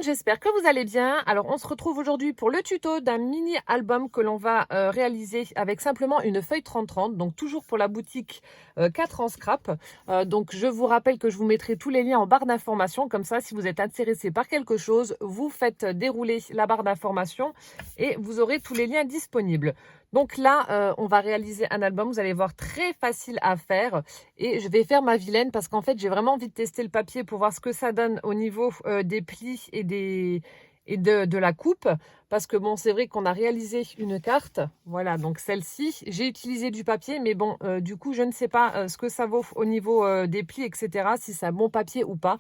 j'espère que vous allez bien. Alors on se retrouve aujourd'hui pour le tuto d'un mini album que l'on va réaliser avec simplement une feuille 30-30, donc toujours pour la boutique 4 en scrap. Donc je vous rappelle que je vous mettrai tous les liens en barre d'information, comme ça si vous êtes intéressé par quelque chose, vous faites dérouler la barre d'information et vous aurez tous les liens disponibles. Donc là, on va réaliser un album, vous allez voir, très facile à faire. Et je vais faire ma vilaine parce qu'en fait, j'ai vraiment envie de tester le papier pour voir ce que ça donne au niveau des plis et, de la coupe. Parce que bon, c'est vrai qu'on a réalisé une carte. Voilà, donc celle-ci, j'ai utilisé du papier. Mais bon, du coup, je ne sais pas ce que ça vaut au niveau des plis, etc. Si c'est un bon papier ou pas.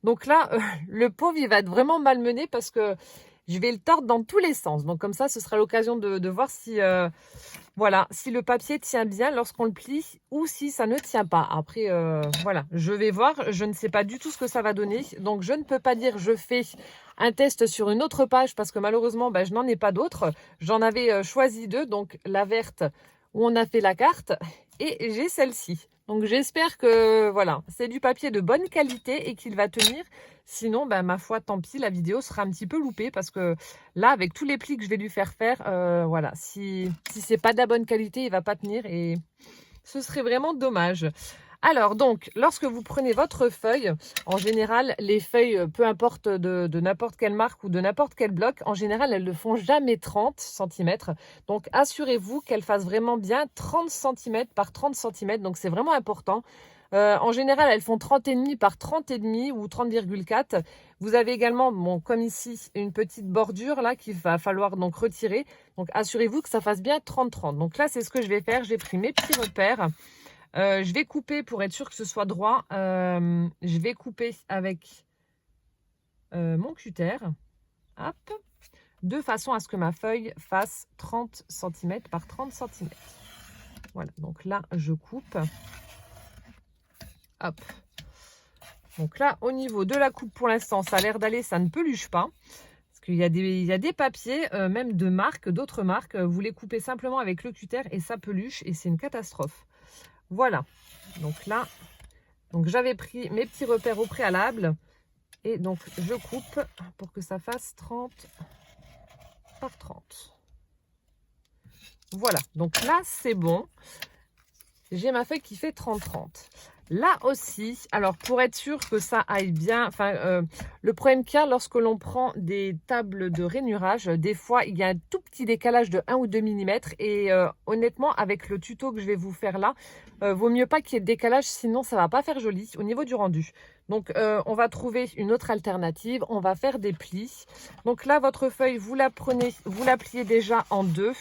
Donc là, le pauvre, il va être vraiment malmené parce que je vais le tordre dans tous les sens. Donc comme ça, ce sera l'occasion de voir si, voilà, si le papier tient bien lorsqu'on le plie ou si ça ne tient pas. Après, voilà, je vais voir. Je ne sais pas du tout ce que ça va donner. Donc je ne peux pas dire je fais un test sur une autre page parce que malheureusement, je n'en ai pas d'autres. J'en avais choisi deux. Donc la verte où on a fait la carte et j'ai celle-ci. Donc j'espère que voilà, c'est du papier de bonne qualité et qu'il va tenir. Sinon, ma foi, tant pis, la vidéo sera un petit peu loupée parce que là, avec tous les plis que je vais lui faire, voilà, si c'est pas de la bonne qualité, il va pas tenir et ce serait vraiment dommage. Alors donc, lorsque vous prenez votre feuille, en général, les feuilles, peu importe de n'importe quelle marque ou de n'importe quel bloc, en général, elles ne font jamais 30 cm. Donc, assurez-vous qu'elles fassent vraiment bien 30 cm par 30 cm. Donc, c'est vraiment important. En général, elles font 30,5 par 30,5 ou 30,4. Vous avez également, bon, comme ici, une petite bordure là qu'il va falloir donc retirer. Donc, assurez-vous que ça fasse bien 30-30. Donc là, c'est ce que je vais faire. J'ai pris mes petits repères. Je vais couper pour être sûr que ce soit droit. Je vais couper avec mon cutter. Hop. De façon à ce que ma feuille fasse 30 cm par 30 cm. Voilà, donc là, je coupe. Hop. Donc là, au niveau de la coupe, pour l'instant, ça a l'air d'aller, ça ne peluche pas. Parce qu'il y a des papiers, même de marques, d'autres marques, vous les coupez simplement avec le cutter et ça peluche et c'est une catastrophe. Voilà. Donc là, j'avais pris mes petits repères au préalable. Et donc, je coupe pour que ça fasse 30 par 30. Voilà. Donc là, c'est bon. J'ai ma feuille qui fait 30-30. Là aussi, alors pour être sûr que ça aille bien, le problème qu'il y a lorsque l'on prend des tables de rainurage, des fois il y a un tout petit décalage de 1 ou 2 mm et honnêtement avec le tuto que je vais vous faire là, vaut mieux pas qu'il y ait de décalage, sinon ça va pas faire joli au niveau du rendu. Donc on va trouver une autre alternative, on va faire des plis. Donc là votre feuille, vous la prenez, vous la pliez déjà en deux.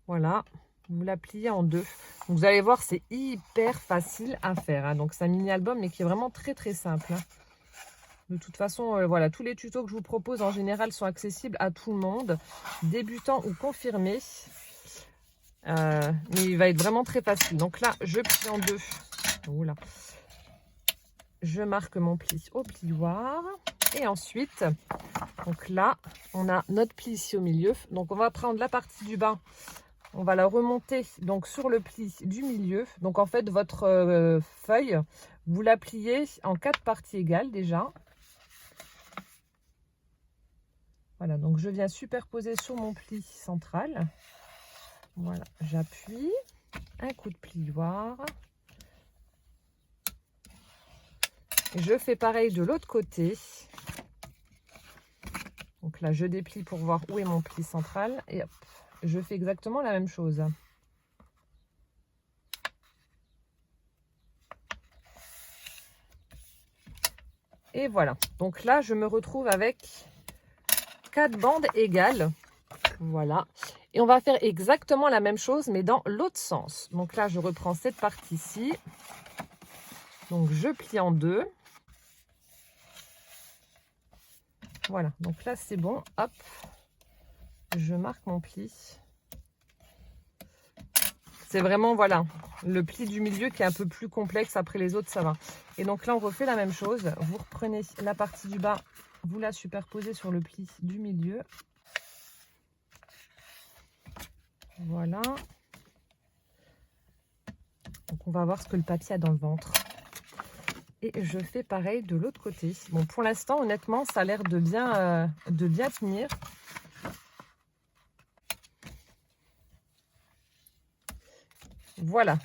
Voilà. Vous la pliez en deux. Donc, vous allez voir, c'est hyper facile à faire. Hein. Donc, c'est un mini-album, mais qui est vraiment très, très simple. Hein. De toute façon, voilà, tous les tutos que je vous propose, en général, sont accessibles à tout le monde, débutant ou confirmé. Mais il va être vraiment très facile. Donc là, je plie en deux. Oula. Je marque mon pli au plioir. Et ensuite, donc là, on a notre pli ici au milieu. Donc, on va prendre la partie du bas. On va la remonter donc sur le pli du milieu. Donc en fait, votre feuille, vous la pliez en 4 parties égales déjà. Voilà, donc je viens superposer sur mon pli central. Voilà, j'appuie. Un coup de plioir. Et je fais pareil de l'autre côté. Donc là, je déplie pour voir où est mon pli central. Et hop. Je fais exactement la même chose. Et voilà. Donc là, je me retrouve avec 4 bandes égales. Voilà. Et on va faire exactement la même chose, mais dans l'autre sens. Donc là, je reprends cette partie-ci. Donc, je plie en deux. Voilà. Donc là, c'est bon. Hop. Je marque mon pli. C'est vraiment, voilà, le pli du milieu qui est un peu plus complexe. Après les autres, ça va. Et donc là, on refait la même chose. Vous reprenez la partie du bas, vous la superposez sur le pli du milieu. Voilà. Donc, on va voir ce que le papier a dans le ventre. Et je fais pareil de l'autre côté. Bon, pour l'instant, honnêtement, ça a l'air de bien tenir. Voilà.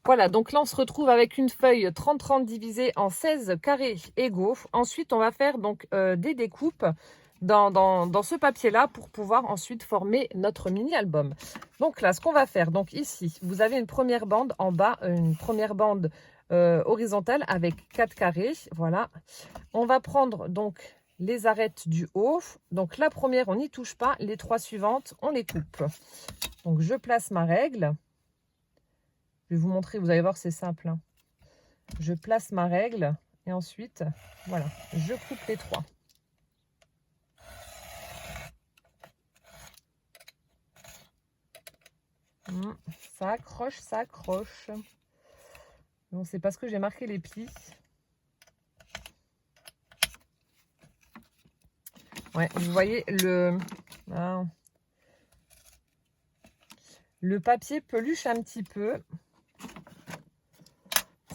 Voilà, donc là, on se retrouve avec une feuille 30-30 divisée en 16 carrés égaux. Ensuite, on va faire donc des découpes dans ce papier-là pour pouvoir ensuite former notre mini-album. Donc là, ce qu'on va faire, donc ici, vous avez une première bande en bas, une première bande horizontale avec 4 carrés. Voilà. On va prendre donc les arêtes du haut. Donc la première, on n'y touche pas. Les 3 suivantes, on les coupe. Donc je place ma règle. Je vais vous montrer, vous allez voir, c'est simple, hein. Je place ma règle et ensuite, voilà, je coupe les 3. Ça accroche, ça accroche. Bon, c'est parce que j'ai marqué les plis. Ouais, vous voyez, le papier peluche un petit peu.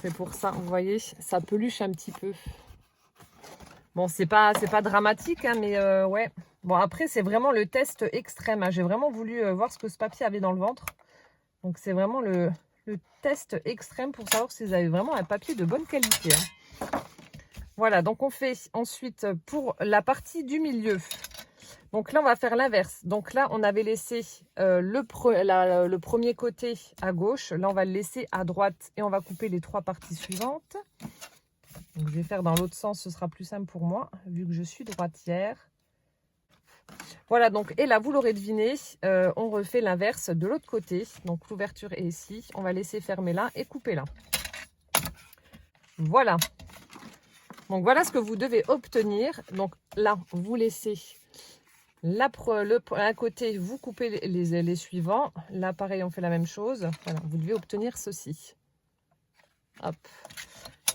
C'est pour ça, vous voyez, ça peluche un petit peu. Bon, c'est pas dramatique, hein, mais ouais. Bon, après, c'est vraiment le test extrême, hein. J'ai vraiment voulu voir ce que ce papier avait dans le ventre. Donc, c'est vraiment le test extrême pour savoir si vous avez vraiment un papier de bonne qualité, hein. Voilà, donc on fait ensuite pour la partie du milieu. Donc là, on va faire l'inverse. Donc là, on avait laissé le premier côté à gauche. Là, on va le laisser à droite et on va couper les 3 parties suivantes. Donc, je vais faire dans l'autre sens, ce sera plus simple pour moi, vu que je suis droitière. Voilà, donc, et là, vous l'aurez deviné, on refait l'inverse de l'autre côté. Donc, l'ouverture est ici. On va laisser fermer là et couper là. Voilà. Donc, voilà ce que vous devez obtenir. Donc, là, vous laissez un côté, vous coupez les suivants. Là, pareil, on fait la même chose. Voilà, vous devez obtenir ceci. Hop.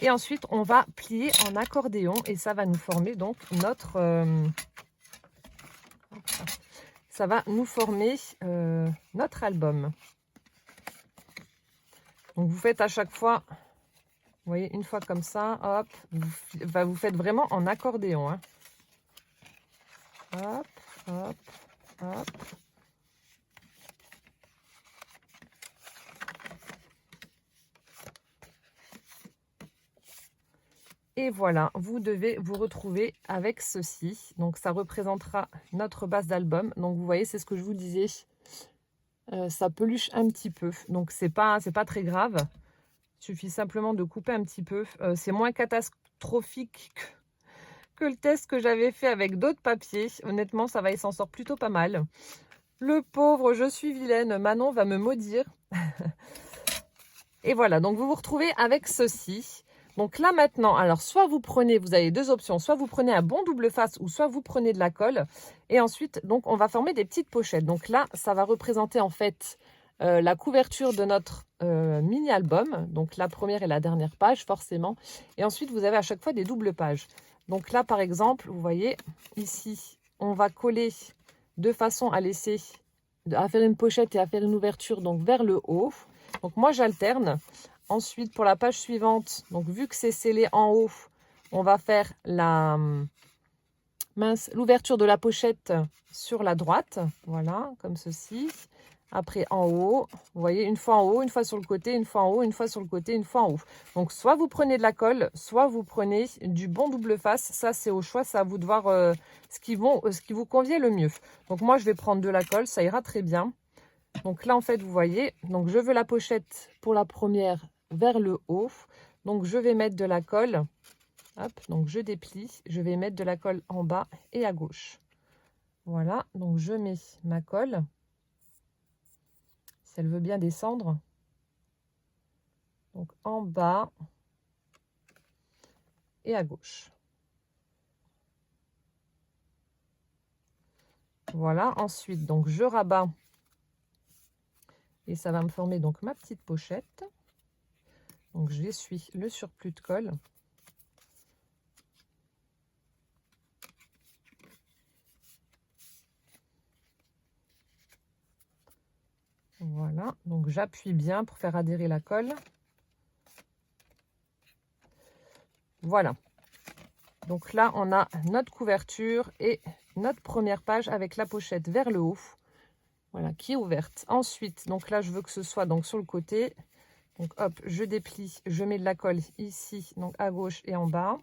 Et ensuite, on va plier en accordéon et ça va nous former donc notre... ça va nous former notre album. Donc, vous faites à chaque fois, vous voyez, une fois comme ça, hop, vous faites vraiment en accordéon, hein. Hop, hop, hop. Et voilà, vous devez vous retrouver avec ceci. Donc, ça représentera notre base d'album. Donc, vous voyez, c'est ce que je vous disais. Ça peluche un petit peu. Donc, c'est pas très grave. Il suffit simplement de couper un petit peu. C'est moins catastrophique que le test que j'avais fait avec d'autres papiers. Honnêtement, ça va, il s'en sort plutôt pas mal. Le pauvre, je suis vilaine. Manon va me maudire. Et voilà, donc vous vous retrouvez avec ceci. Donc là maintenant, alors soit vous prenez, vous avez 2 options, soit vous prenez un bon double face ou soit vous prenez de la colle. Et ensuite, donc on va former des petites pochettes. Donc là, ça va représenter en fait la couverture de notre mini-album. Donc la première et la dernière page forcément. Et ensuite, vous avez à chaque fois des doubles pages. Donc là, par exemple, vous voyez, ici, on va coller de façon à laisser, à faire une pochette et à faire une ouverture donc vers le haut. Donc moi, j'alterne. Ensuite, pour la page suivante, donc vu que c'est scellé en haut, on va faire l'ouverture de la pochette sur la droite. Voilà, comme ceci. Après, en haut, vous voyez, une fois en haut, une fois sur le côté, une fois en haut, une fois sur le côté, une fois en haut. Donc, soit vous prenez de la colle, soit vous prenez du bon double face. Ça, c'est au choix, c'est à vous de voir ce qui vous convient le mieux. Donc, moi, je vais prendre de la colle, ça ira très bien. Donc là, en fait, vous voyez, donc je veux la pochette pour la première vers le haut. Donc, je vais mettre de la colle. Hop, donc je déplie. Je vais mettre de la colle en bas et à gauche. Voilà, donc je mets ma colle. Si elle veut bien descendre. Donc, en bas et à gauche. Voilà, ensuite, donc je rabats. Et ça va me former donc ma petite pochette. Donc, j'essuie le surplus de colle. Voilà, donc j'appuie bien pour faire adhérer la colle. Voilà. Donc là, on a notre couverture et notre première page avec la pochette vers le haut. Voilà, qui est ouverte. Ensuite, donc là, je veux que ce soit donc sur le côté. Donc hop, je déplie, je mets de la colle ici, donc à gauche et en bas.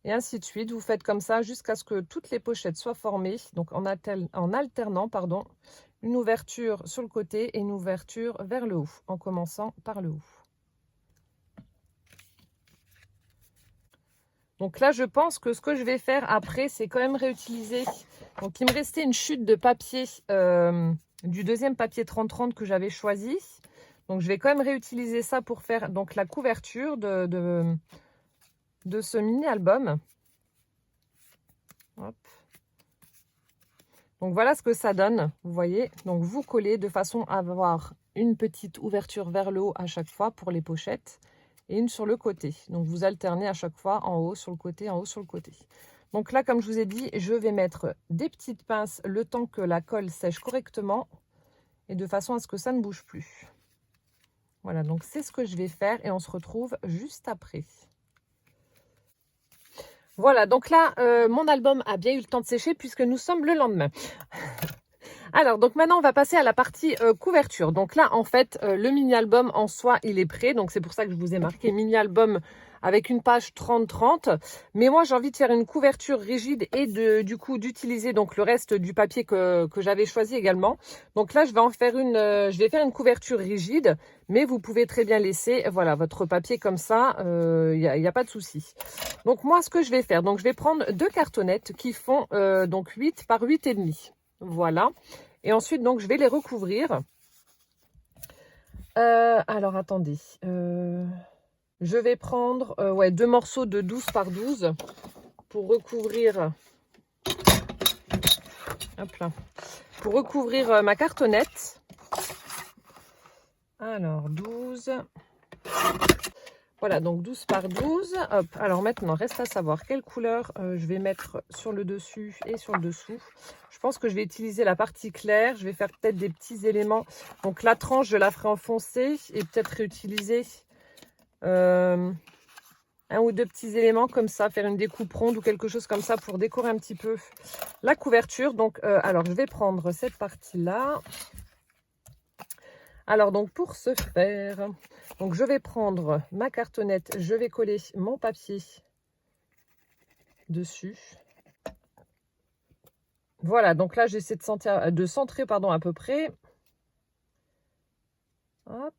Et ainsi de suite. Vous faites comme ça jusqu'à ce que toutes les pochettes soient formées. Donc en alternant, pardon, une ouverture sur le côté et une ouverture vers le haut, en commençant par le haut. Donc là, je pense que ce que je vais faire après, c'est quand même réutiliser. Donc il me restait une chute de papier du deuxième papier 30-30 que j'avais choisi. Donc je vais quand même réutiliser ça pour faire donc la couverture de ce mini-album. Donc voilà ce que ça donne, vous voyez. Donc vous collez de façon à avoir une petite ouverture vers le haut à chaque fois pour les pochettes et une sur le côté. Donc vous alternez à chaque fois en haut sur le côté, en haut sur le côté. Donc là, comme je vous ai dit, je vais mettre des petites pinces le temps que la colle sèche correctement et de façon à ce que ça ne bouge plus. Voilà, donc c'est ce que je vais faire et on se retrouve juste après. Voilà, donc là, mon album a bien eu le temps de sécher puisque nous sommes le lendemain. Alors, donc maintenant, on va passer à la partie couverture. Donc là, en fait, le mini-album en soi, il est prêt. Donc, c'est pour ça que je vous ai marqué mini-album avec une page 30-30. Mais moi, j'ai envie de faire une couverture rigide et du coup, d'utiliser donc le reste du papier que j'avais choisi également. Donc là, je vais faire une couverture rigide. Mais vous pouvez très bien laisser, voilà, votre papier comme ça. Il n'y a pas de souci. Donc, moi, ce que je vais faire, donc je vais prendre 2 cartonnettes qui font donc 8 par 8,5. Voilà. Et ensuite, donc, je vais les recouvrir. Alors, attendez. Je vais prendre 2 morceaux de 12 par 12 pour recouvrir. Hop là. Pour recouvrir ma cartonnette. Alors, 12. Voilà, donc 12 par 12. Hop. Alors maintenant, reste à savoir quelle couleur je vais mettre sur le dessus et sur le dessous. Je pense que je vais utiliser la partie claire. Je vais faire peut-être des petits éléments. Donc la tranche, je la ferai en foncé et peut-être réutiliser un ou deux petits éléments comme ça, faire une découpe ronde ou quelque chose comme ça pour décorer un petit peu la couverture. Donc, alors je vais prendre cette partie-là. Alors donc pour ce faire, donc je vais prendre ma cartonnette, je vais coller mon papier dessus. Voilà, donc là j'essaie de centrer pardon, à peu près. Hop.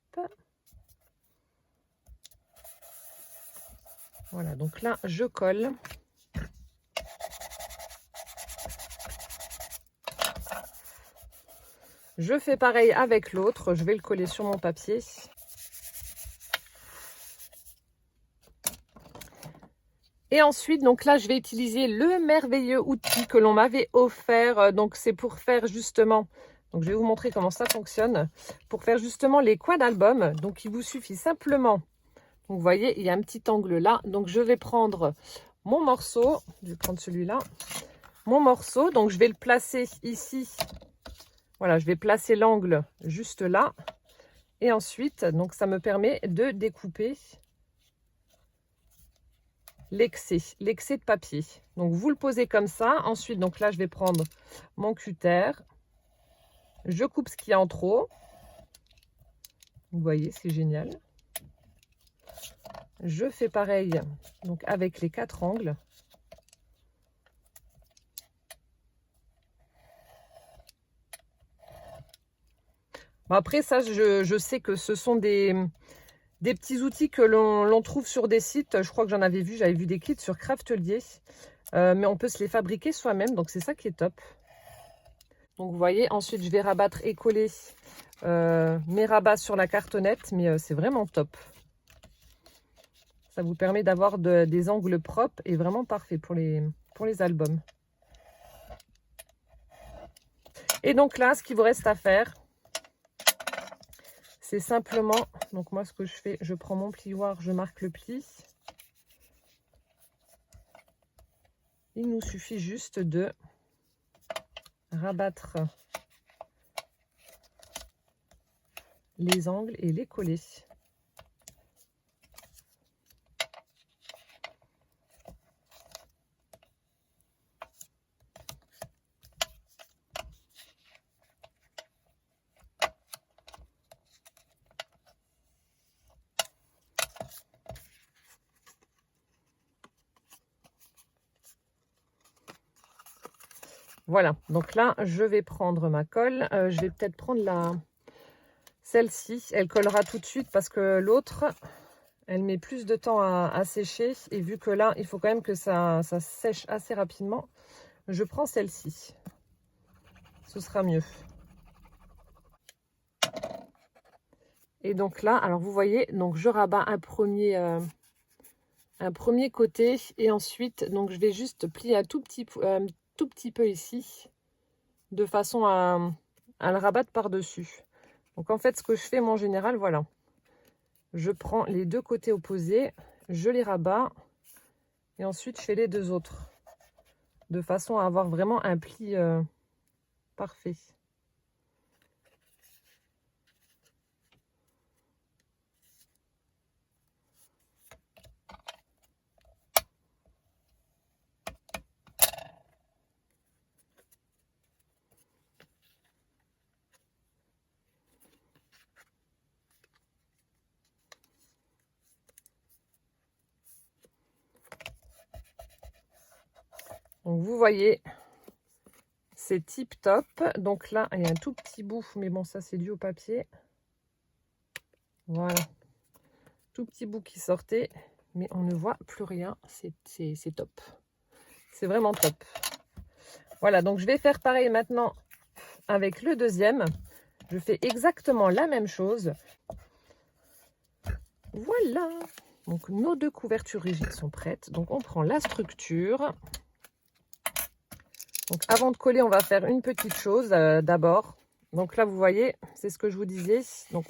Voilà, donc là je colle. Je fais pareil avec l'autre, je vais le coller sur mon papier. Et ensuite, donc là, je vais utiliser le merveilleux outil que l'on m'avait offert. Donc, c'est pour faire justement, donc je vais vous montrer comment ça fonctionne, pour faire justement les coins d'album. Donc, il vous suffit simplement, donc vous voyez, il y a un petit angle là. Donc, je vais prendre mon morceau, je vais prendre celui-là, mon morceau. Donc, je vais le placer ici. Voilà, je vais placer l'angle juste là. Et ensuite, donc ça me permet de découper l'excès de papier. Donc vous le posez comme ça. Ensuite, donc là, je vais prendre mon cutter. Je coupe ce qu'il y a en trop. Vous voyez, c'est génial. Je fais pareil donc avec les 4 angles. Bon, après ça, je sais que ce sont des petits outils que l'on trouve sur des sites. Je crois que j'avais vu des kits sur Craftelier. Mais on peut se les fabriquer soi-même, donc c'est ça qui est top. Donc vous voyez, ensuite je vais rabattre et coller mes rabats sur la cartonnette, mais c'est vraiment top. Ça vous permet d'avoir des angles propres et vraiment parfait pour les albums. Et donc là, ce qu'il vous reste à faire, c'est simplement, donc moi ce que je fais, je prends mon plioir, je marque le pli. Il nous suffit juste de rabattre les angles et les coller. Voilà, donc là, je vais prendre ma colle. Je vais peut-être prendre celle-ci. Elle collera tout de suite parce que l'autre, elle met plus de temps à sécher. Et vu que là, il faut quand même que ça sèche assez rapidement, je prends celle-ci. Ce sera mieux. Et donc là, alors vous voyez, donc je rabats un premier côté. Et ensuite, donc je vais juste plier un tout petit peu ici, de façon à le rabattre par-dessus. Donc en fait, ce que je fais, moi en général, voilà. Je prends les deux côtés opposés, je les rabats et ensuite je fais les deux autres. De façon à avoir vraiment un pli parfait. Donc vous voyez, c'est tip top. Donc là, il y a un tout petit bout, mais bon, ça c'est dû au papier. Voilà, tout petit bout qui sortait, mais on ne voit plus rien. C'est top. C'est vraiment top. Voilà, donc je vais faire pareil maintenant avec le deuxième. Je fais exactement la même chose. Voilà. Donc nos deux couvertures rigides sont prêtes. Donc on prend la structure. Donc avant de coller, on va faire une petite chose d'abord. Donc là, vous voyez, c'est ce que je vous disais. Donc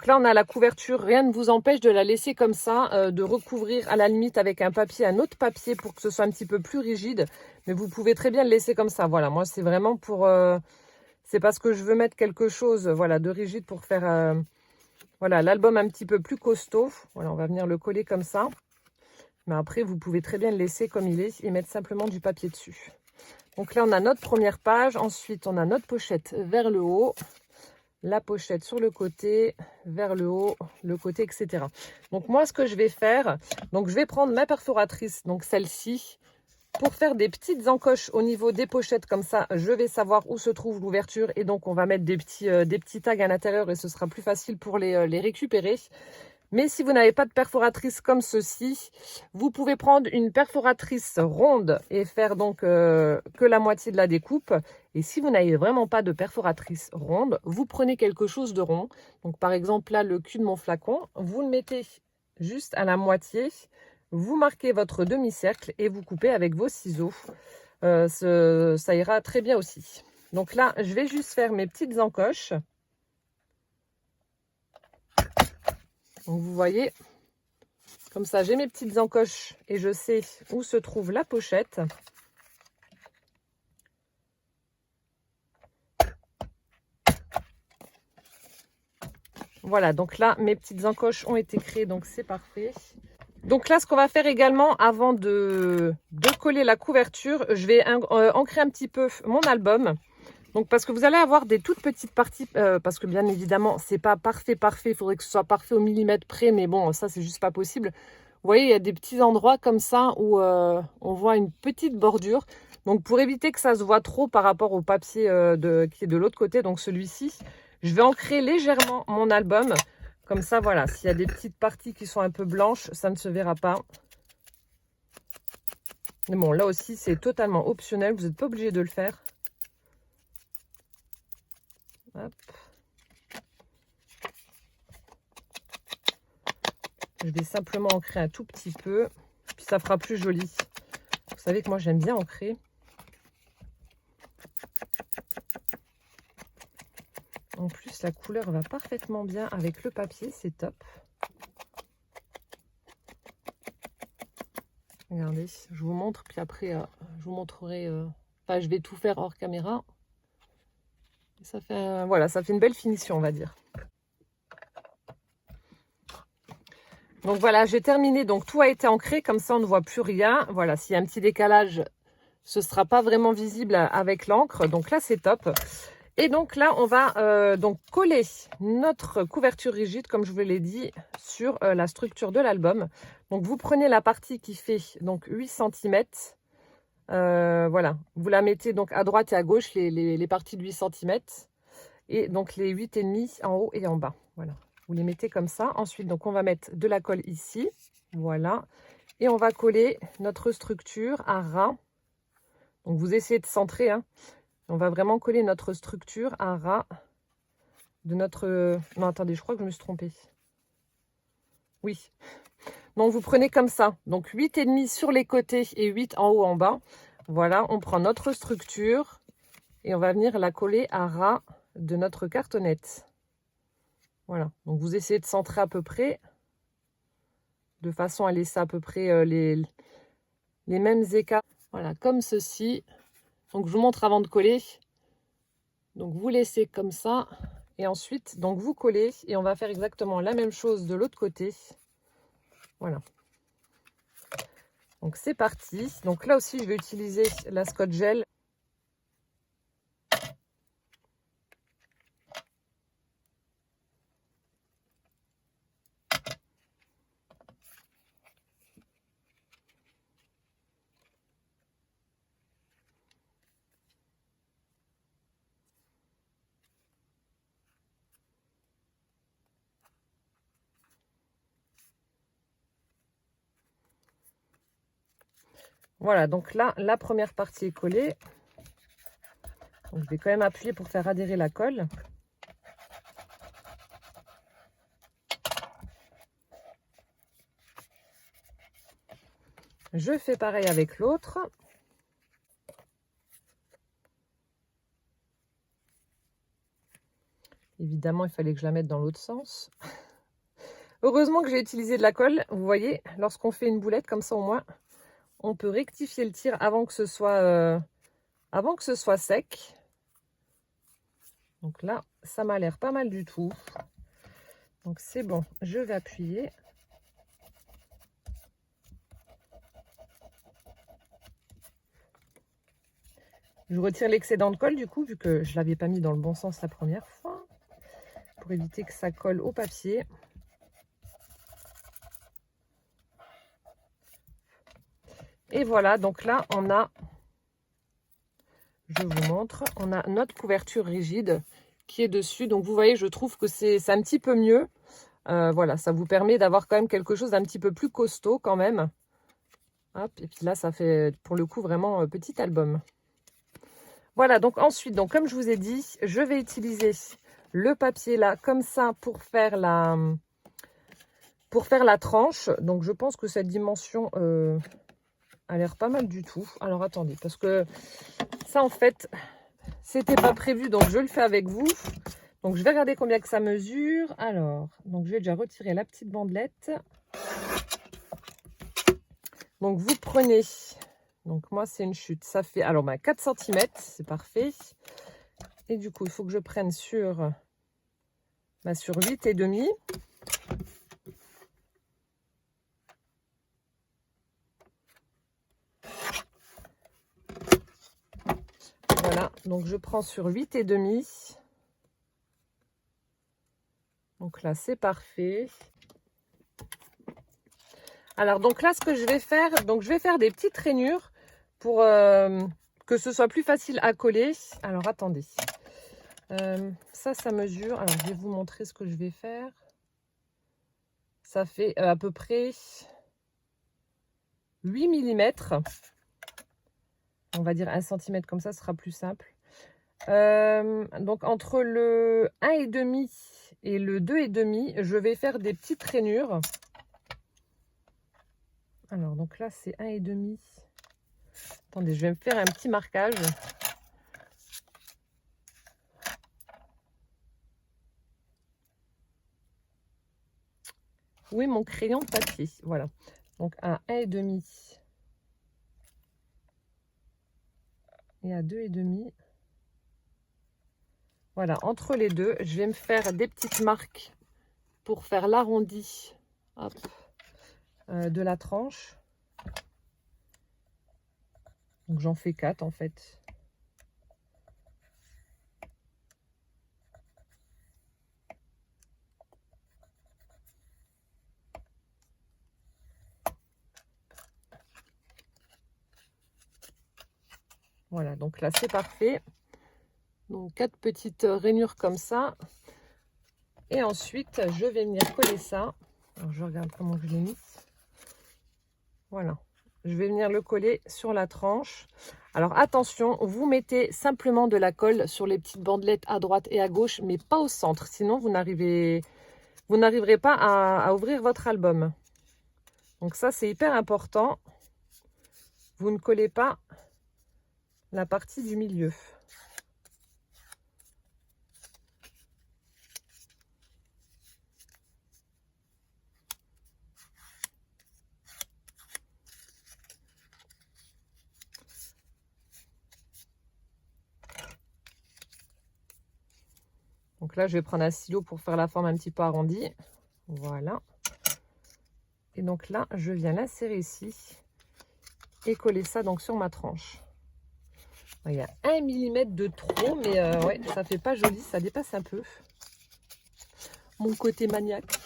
là, on a la couverture. Rien ne vous empêche de la laisser comme ça, de recouvrir à la limite avec un autre papier pour que ce soit un petit peu plus rigide. Mais vous pouvez très bien le laisser comme ça. Voilà, moi, c'est vraiment pour... c'est parce que je veux mettre quelque chose, voilà, de rigide pour faire... voilà, l'album un petit peu plus costaud. Voilà, on va venir le coller comme ça. Mais après, vous pouvez très bien le laisser comme il est et mettre simplement du papier dessus. Donc là, on a notre première page. Ensuite, on a notre pochette vers le haut. La pochette sur le côté, vers le haut, le côté, etc. Donc moi, ce que je vais faire, donc je vais prendre ma perforatrice, donc celle-ci, pour faire des petites encoches au niveau des pochettes. Comme ça, je vais savoir où se trouve l'ouverture. Et donc, on va mettre des petits tags à l'intérieur et ce sera plus facile pour les récupérer. Mais si vous n'avez pas de perforatrice comme ceci, vous pouvez prendre une perforatrice ronde et faire donc que la moitié de la découpe. Et si vous n'avez vraiment pas de perforatrice ronde, vous prenez quelque chose de rond. Donc par exemple là, le cul de mon flacon, vous le mettez juste à la moitié. Vous marquez votre demi-cercle et vous coupez avec vos ciseaux. Ça ira très bien aussi. Donc là, je vais juste faire mes petites encoches. Donc vous voyez, comme ça j'ai mes petites encoches et je sais où se trouve la pochette. Voilà, donc là mes petites encoches ont été créées, donc c'est parfait. Donc là, ce qu'on va faire également avant de coller la couverture, je vais ancrer un petit peu mon album. Donc parce que vous allez avoir des toutes petites parties, parce que bien évidemment, c'est pas parfait, il faudrait que ce soit parfait au millimètre près, mais bon, ça c'est juste pas possible. Vous voyez, il y a des petits endroits comme ça où on voit une petite bordure. Donc pour éviter que ça se voit trop par rapport au papier qui est de l'autre côté, donc celui-ci, je vais ancrer légèrement mon album. Comme ça, voilà, s'il y a des petites parties qui sont un peu blanches, ça ne se verra pas. Mais bon, là aussi, c'est totalement optionnel, vous n'êtes pas obligé de le faire. Hop. Je vais simplement ancrer un tout petit peu, puis ça fera plus joli. Vous savez que moi j'aime bien ancrer. En plus, la couleur va parfaitement bien avec le papier, c'est top. Regardez, je vous montre, puis après je vous montrerai. Enfin, je vais tout faire hors caméra. Ça fait, voilà, ça fait une belle finition, on va dire. Donc voilà, j'ai terminé. Donc tout a été ancré, comme ça on ne voit plus rien. Voilà, s'il y a un petit décalage, ce ne sera pas vraiment visible avec l'encre. Donc là, c'est top. Et donc là, on va donc coller notre couverture rigide, comme je vous l'ai dit, sur la structure de l'album. Donc vous prenez la partie qui fait donc 8 cm Voilà, vous la mettez donc à droite et à gauche, les parties de 8 cm. Et donc les 8,5 en haut et en bas. Voilà, vous les mettez comme ça. Ensuite, donc on va mettre de la colle ici. Voilà. Et on va coller notre structure à ras. Donc vous essayez de centrer, hein. On va vraiment coller notre structure à ras de notre... Non, attendez, je crois que je me suis trompée. Oui. Donc vous prenez comme ça. Donc 8,5 sur les côtés et 8 en haut, en bas. Voilà, on prend notre structure et on va venir la coller à ras de notre cartonnette. Voilà, donc vous essayez de centrer à peu près, de façon à laisser à peu près les mêmes écarts. Voilà, comme ceci. Donc je vous montre avant de coller. Donc vous laissez comme ça. Et ensuite, donc vous collez. Et on va faire exactement la même chose de l'autre côté. Voilà. Donc c'est parti. Donc là aussi, je vais utiliser la Scotch Gel. Voilà, donc là, la première partie est collée. Donc, je vais quand même appuyer pour faire adhérer la colle. Je fais pareil avec l'autre. Évidemment, il fallait que je la mette dans l'autre sens. Heureusement que j'ai utilisé de la colle. Vous voyez, lorsqu'on fait une boulette comme ça, au moins, on peut rectifier le tir avant que ce soit sec. Donc là, ça m'a l'air pas mal du tout. Donc c'est bon, je vais appuyer. Je retire l'excédent de colle du coup, vu que je ne l'avais pas mis dans le bon sens la première fois, pour éviter que ça colle au papier. Et voilà, donc là, on a, je vous montre, on a notre couverture rigide qui est dessus. Donc vous voyez, je trouve que c'est un petit peu mieux. Voilà, ça vous permet d'avoir quand même quelque chose d'un petit peu plus costaud quand même. Hop, et puis là, ça fait pour le coup vraiment petit album. Voilà, donc ensuite, donc comme je vous ai dit, je vais utiliser le papier là, comme ça, pour faire la tranche. Donc je pense que cette dimension a l'air pas mal du tout. Alors attendez, parce que ça en fait, c'était pas prévu, donc je le fais avec vous. Donc je vais regarder combien que ça mesure. Alors, donc je vais déjà retirer la petite bandelette. Donc vous prenez, donc moi c'est une chute, ça fait alors 4 cm, c'est parfait. Et du coup, il faut que je prenne sur 8,5. Voilà, donc je prends sur 8,5. Donc là, c'est parfait. Alors, donc là, ce que je vais faire, donc je vais faire des petites rainures pour que ce soit plus facile à coller. Alors, attendez. Ça mesure. Alors, je vais vous montrer ce que je vais faire. Ça fait à peu près 8 mm. On va dire 1 cm, comme ça, ce sera plus simple. Donc, entre le 1,5 et le 2,5, je vais faire des petites rainures. Alors, donc là, c'est 1,5. Attendez, je vais me faire un petit marquage. Où est mon crayon de papier? Voilà. Donc, à 1,5 et à 2,5. Voilà, entre les deux, je vais me faire des petites marques pour faire l'arrondi de la tranche. Donc, j'en fais 4 en fait. Voilà, donc là c'est parfait. Donc 4 petites rainures comme ça. Et ensuite, je vais venir coller ça. Alors, je regarde comment je l'ai mis. Voilà. Je vais venir le coller sur la tranche. Alors attention, vous mettez simplement de la colle sur les petites bandelettes à droite et à gauche, mais pas au centre. Sinon, vous n'arriverez pas à ouvrir votre album. Donc ça, c'est hyper important. Vous ne collez pas la partie du milieu. Donc là, je vais prendre un stylo pour faire la forme un petit peu arrondie. Voilà. Et donc là, je viens l'insérer ici et coller ça donc sur ma tranche. Il y a 1 mm de trop, mais ouais, ça fait pas joli, ça dépasse un peu mon côté maniaque.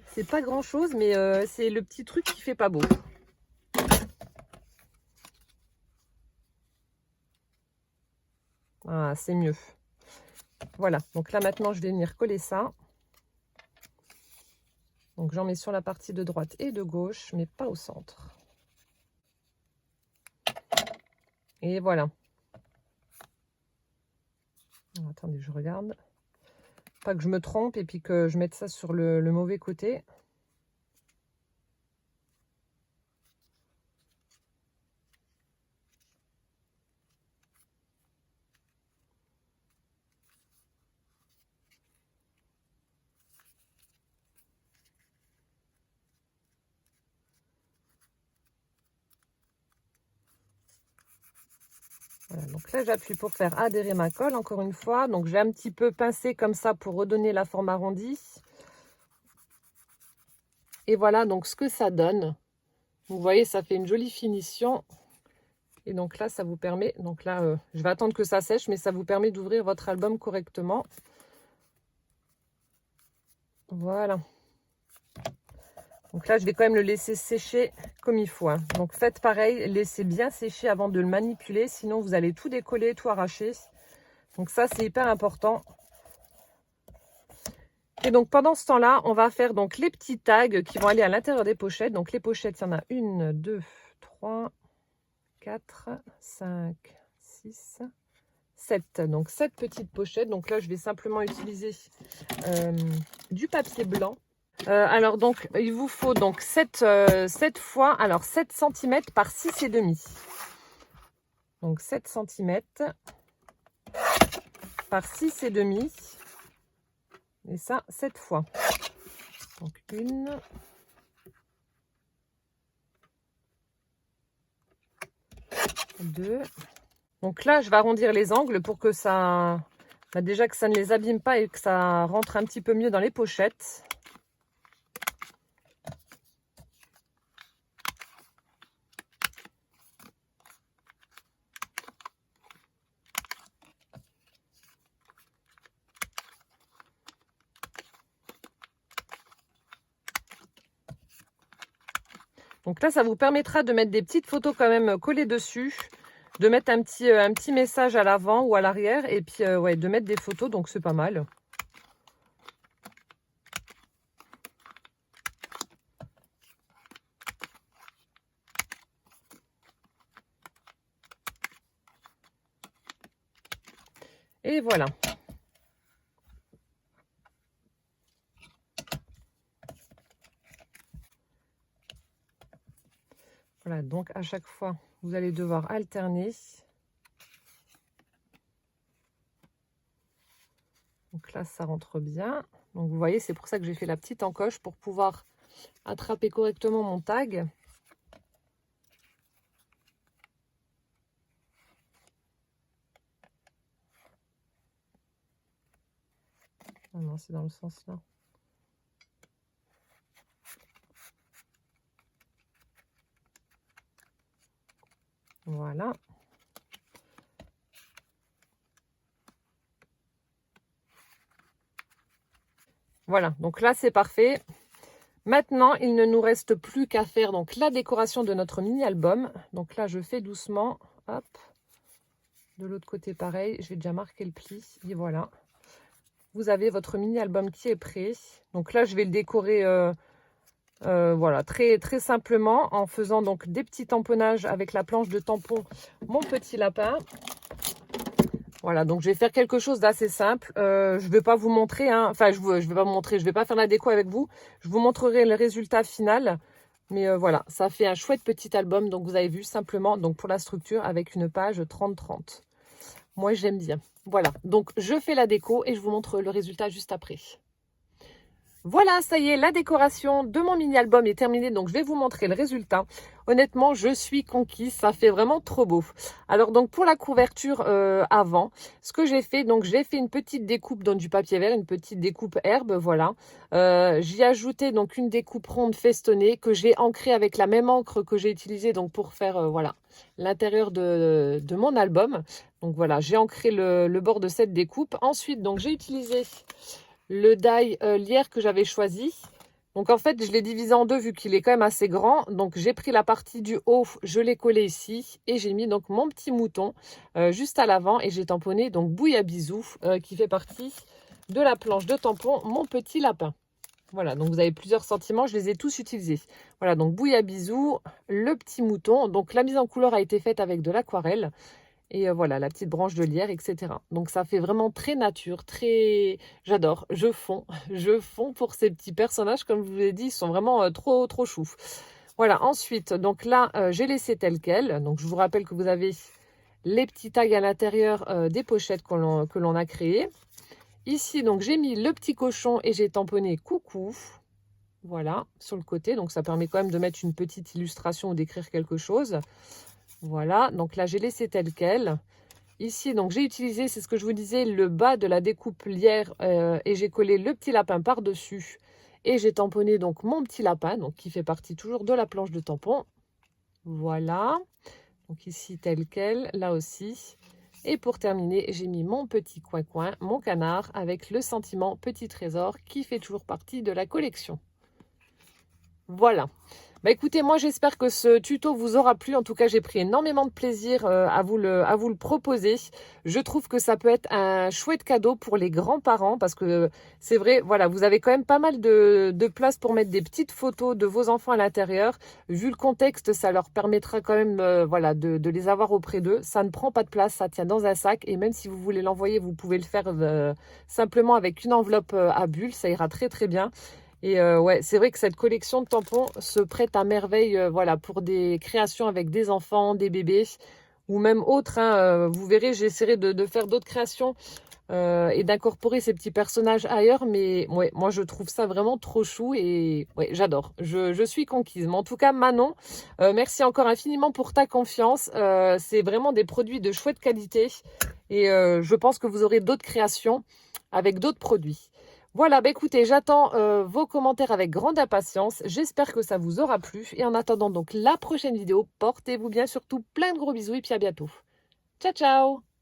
C'est pas grand chose, mais c'est le petit truc qui fait pas beau. Ah, c'est mieux. Voilà, donc là maintenant je vais venir coller ça. Donc j'en mets sur la partie de droite et de gauche, mais pas au centre. Et voilà. Alors, attendez, je regarde. Pas que je me trompe et puis que je mette ça sur le mauvais côté. Voilà, donc là j'appuie pour faire adhérer ma colle encore une fois. Donc je vais un petit peu pincer comme ça pour redonner la forme arrondie. Et voilà donc ce que ça donne. Vous voyez, ça fait une jolie finition. Et donc là, ça vous permet, donc là, je vais attendre que ça sèche, mais ça vous permet d'ouvrir votre album correctement. Voilà. Donc là, je vais quand même le laisser sécher comme il faut, hein. Donc faites pareil, laissez bien sécher avant de le manipuler, sinon vous allez tout décoller, tout arracher. Donc ça, c'est hyper important. Et donc pendant ce temps-là, on va faire donc les petits tags qui vont aller à l'intérieur des pochettes. Donc les pochettes, il y en a 1, 2, 3, 4, 5, 6, 7. Donc 7 petites pochettes. Donc là, je vais simplement utiliser du papier blanc. Alors donc, il vous faut donc 7 fois, alors 7 cm par 6,5. Donc 7 cm par 6,5. Et ça, 7 fois. Donc 1, 2. Donc là, je vais arrondir les angles pour que ça, déjà que ça ne les abîme pas et que ça rentre un petit peu mieux dans les pochettes. Donc là, ça vous permettra de mettre des petites photos quand même collées dessus, de mettre un petit message à l'avant ou à l'arrière, et puis ouais, de mettre des photos, donc c'est pas mal. Et voilà. Voilà, donc à chaque fois, vous allez devoir alterner. Donc là, ça rentre bien. Donc vous voyez, c'est pour ça que j'ai fait la petite encoche pour pouvoir attraper correctement mon tag. Ah non, c'est dans le sens là. Voilà. Voilà, donc là c'est parfait. Maintenant, il ne nous reste plus qu'à faire donc la décoration de notre mini-album. Donc là, je fais doucement. Hop. De l'autre côté, pareil. Je vais déjà marquer le pli. Et voilà. Vous avez votre mini-album qui est prêt. Donc là, je vais le décorer voilà, très, très simplement en faisant donc des petits tamponnages avec la planche de tampon, mon petit lapin. Voilà, donc je vais faire quelque chose d'assez simple. Je ne vais pas vous montrer, hein. Enfin, je vais pas vous montrer, je vais pas faire la déco avec vous. Je vous montrerai le résultat final. Mais voilà, ça fait un chouette petit album. Donc vous avez vu simplement, donc pour la structure, avec une page 30-30. Moi, j'aime bien. Voilà, donc je fais la déco et je vous montre le résultat juste après. Voilà, ça y est, la décoration de mon mini-album est terminée, donc je vais vous montrer le résultat. Honnêtement, je suis conquise, ça fait vraiment trop beau. Alors donc pour la couverture avant, ce que j'ai fait, donc j'ai fait une petite découpe dans du papier vert, une petite découpe herbe, voilà. J'y ai ajouté donc une découpe ronde festonnée que j'ai ancrée avec la même encre que j'ai utilisée donc pour faire voilà l'intérieur de mon album. Donc voilà, j'ai ancré le bord de cette découpe. Ensuite, donc j'ai utilisé le die lierre que j'avais choisi. Donc en fait, je l'ai divisé en deux vu qu'il est quand même assez grand. Donc j'ai pris la partie du haut, je l'ai collé ici et j'ai mis donc mon petit mouton juste à l'avant et j'ai tamponné donc Bouille à bisous qui fait partie de la planche de tampon mon petit lapin. Voilà, donc vous avez plusieurs sentiments, je les ai tous utilisés. Voilà, donc Bouille à bisous, le petit mouton. Donc la mise en couleur a été faite avec de l'aquarelle. Et voilà, la petite branche de lierre, etc. Donc ça fait vraiment très nature, très... J'adore, je fonds. Je fonds pour ces petits personnages, comme je vous l'ai dit, ils sont vraiment trop, trop choux. Voilà, ensuite, donc là, j'ai laissé tel quel. Donc je vous rappelle que vous avez les petits tags à l'intérieur des pochettes que l'on a créées. Ici, donc j'ai mis le petit cochon et j'ai tamponné coucou. Voilà, sur le côté. Donc ça permet quand même de mettre une petite illustration ou d'écrire quelque chose. Voilà, donc là j'ai laissé tel quel. Ici, donc j'ai utilisé, c'est ce que je vous disais, le bas de la découpe lierre et j'ai collé le petit lapin par-dessus. Et j'ai tamponné donc mon petit lapin, donc qui fait partie toujours de la planche de tampon. Voilà, donc ici tel quel, là aussi. Et pour terminer, j'ai mis mon petit coin-coin, mon canard, avec le sentiment petit trésor qui fait toujours partie de la collection. Voilà. Bah écoutez, moi j'espère que ce tuto vous aura plu. En tout cas, j'ai pris énormément de plaisir à vous le proposer. Je trouve que ça peut être un chouette cadeau pour les grands-parents parce que c'est vrai, voilà, vous avez quand même pas mal de place pour mettre des petites photos de vos enfants à l'intérieur. Vu le contexte, ça leur permettra quand même voilà, de les avoir auprès d'eux. Ça ne prend pas de place, ça tient dans un sac et même si vous voulez l'envoyer, vous pouvez le faire simplement avec une enveloppe à bulles. Ça ira très très bien. Et ouais, c'est vrai que cette collection de tampons se prête à merveille voilà, pour des créations avec des enfants, des bébés ou même autres. Hein, vous verrez, j'essaierai de faire d'autres créations et d'incorporer ces petits personnages ailleurs. Mais ouais, moi, je trouve ça vraiment trop chou et ouais, j'adore. Je suis conquise. Mais en tout cas, Manon, merci encore infiniment pour ta confiance. C'est vraiment des produits de chouette qualité et je pense que vous aurez d'autres créations avec d'autres produits. Voilà, bah écoutez, j'attends vos commentaires avec grande impatience. J'espère que ça vous aura plu. Et en attendant donc la prochaine vidéo, portez-vous bien, surtout plein de gros bisous et puis à bientôt. Ciao, ciao!